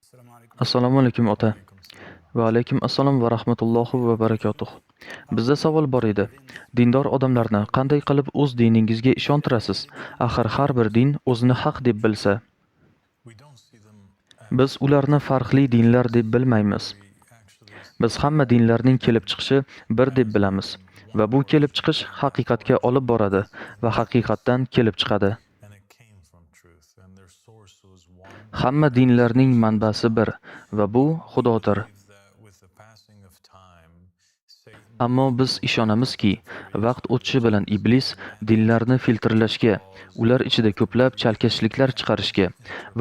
Assalomu alaykum ota. Va alaykum assalom va rahmatullohi va barakatuh. Bizda savol bor edi. Dindor odamlarni qanday qilib o'z diningizga ishontirasiz? Axir har bir din o'zini haq deb bilsa. Biz ularni farqli dinlar deb bilmaymiz. Biz hamma dinlarning kelib chiqishi bir deb bilamiz. Va bu kelib chiqish haqiqatga olib boradi va haqiqatdan kelib chiqadi. Hamma dinlarning manbasi bir va bu Xudodir. Ammo biz ishonamizki, vaqt o'tishi bilan iblis dinlarni filtrlashga, ular ichida ko'plab chalkashliklar chiqarishga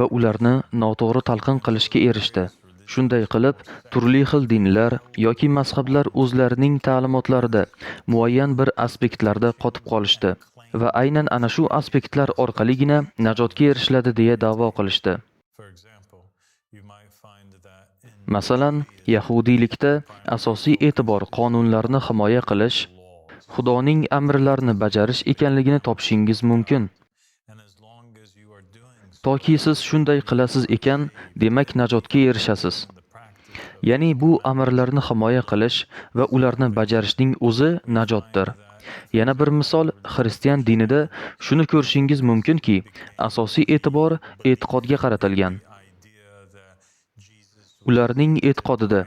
va ularni noto'g'ri talqin qilishga erishdi. Shunday qilib, turli xil dinlar yoki mazhablar o'zlarining ta'limotlarida muayyan bir aspektlarda qotib qolishdi va aynan ana shu aspektlar orqaligina najotga erishiladi deya da'vo qilishdi. Masalan, yahudiylikda asosiy e'tibor qonunlarni himoya qilish, Xudoning amrlarini bajarish ekanligini topishingiz mumkin. Toki siz shunday qilasiz ekan, demak najotga erishasiz. Ya'ni bu amrlarni himoya qilish va ularni bajarishning o'zi najotdir. Yana bir misol, xristian dinida shuni ko'rishingiz mumkinki, asosiy e'tibor e'tiqodga qaratilgan. Ularning e'tiqodida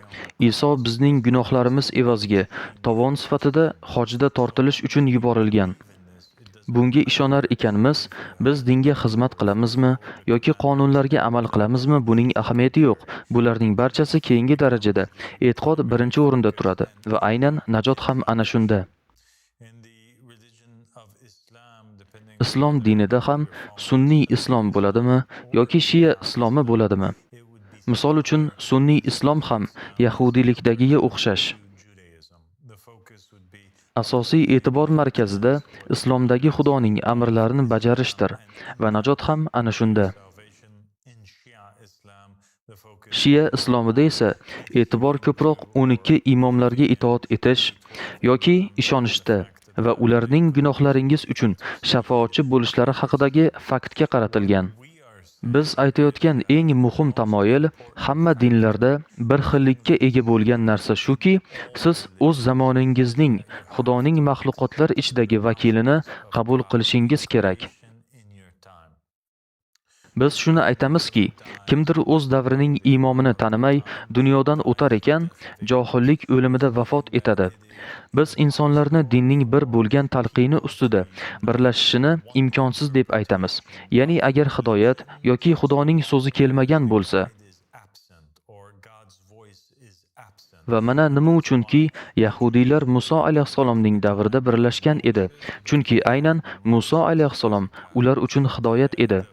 Iso bizning gunohlarimiz evaziga tovon sifatida hojda tortilish uchun yuborilgan. Bunga ishonar ekanmiz, biz dinga xizmat qilamizmi yoki qonunlarga amal qilamizmi, buning ahamiyati yo'q. Bularning barchasi keyingi darajada. E'tiqod birinchi o'rinda turadi va aynan najot ham ana shunda. Islom dinida ham sunniy islom bo'ladimi yoki shiya islomi bo'ladimi? Misol uchun, sunniy islom ham yahudiylikdagiga o'xshash. Asosiy e'tibor markazida islomdagi Xudoning amrlarini bajarishdir va najot ham ana shunda. Shiya islomida esa e'tibor ko'proq 12 imomlarga itoat etish yoki ishonishda va ularning gunohlaringiz uchun shafoatchi bo'lishlari haqidagi faktga qaratilgan. Biz aytayotgan eng muhim tamoyil hamma dinlarda bir xillikka ega bo'lgan narsa shuki, siz o'z zamoningizning Xudoning maxluqotlar ichidagi vakilini qabul qilishingiz kerak. Biz shuni aytamizki, kimdir o'z davrining imomini tanimay dunyodan o'tar ekan, johillik o'limida vafot etadi. Biz insonlarni dinning bir bo'lgan talqini ustida birlashishini imkonsiz deb aytamiz. Ya'ni agar hidoyat yoki Xudoning so'zi kelmagan bo'lsa. Va mana nima uchunki yahudiylar Muso alayhissalomning davrida birlashgan edi. Chunki aynan Muso alayhissalom ular uchun hidoyat edi.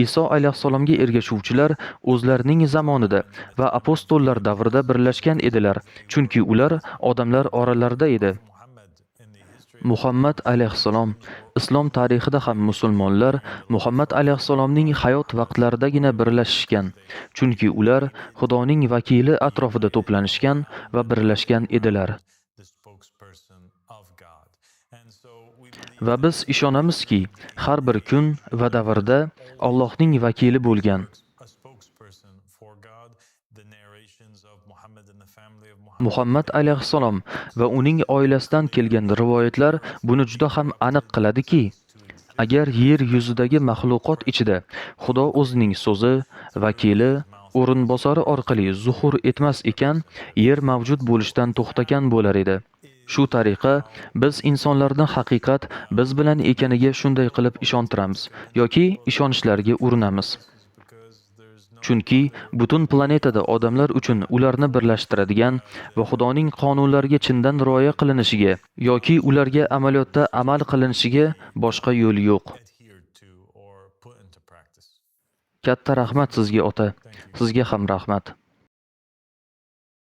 Iso alayhissalomga ergashuvchilar o'zlarining zamonida va apostollar davrida birlashgan edilar, chunki ular odamlar oralarida edi. Muhammad alayhissalom islom tarixida ham musulmonlar Muhammad alayhissalomning hayot vaqtlaridagina birlashishgan, chunki ular Xudoning vakili atrofida to'planishgan va birlashgan edilar. Va biz ishonamizki, har bir kun va davrda Allohning vakili bo'lgan. Muhammad alayhissalom va uning oilasidan kelgan rivoyatlar buni juda ham aniq qiladiki, agar yer yuzidagi maxluqot ichida Xudo o'zining so'zi, vakili, o'rinbosari orqali zuhur etmas ekan, yer mavjud bo'lishdan to'xtagan bo'lar edi. Shu tariqa biz insonlarni haqiqat biz bilan ekaniga shunday qilib ishontiramiz yoki ishonishlariga urinamiz. Chunki butun planetada odamlar uchun ularni birlashtiradigan va Xudoning qonunlariga chindan rioya qilinishiga yoki ularga amaliyotda amal qilinishiga boshqa yo'l yo'q. Katta rahmat sizga ota. Sizga ham rahmat.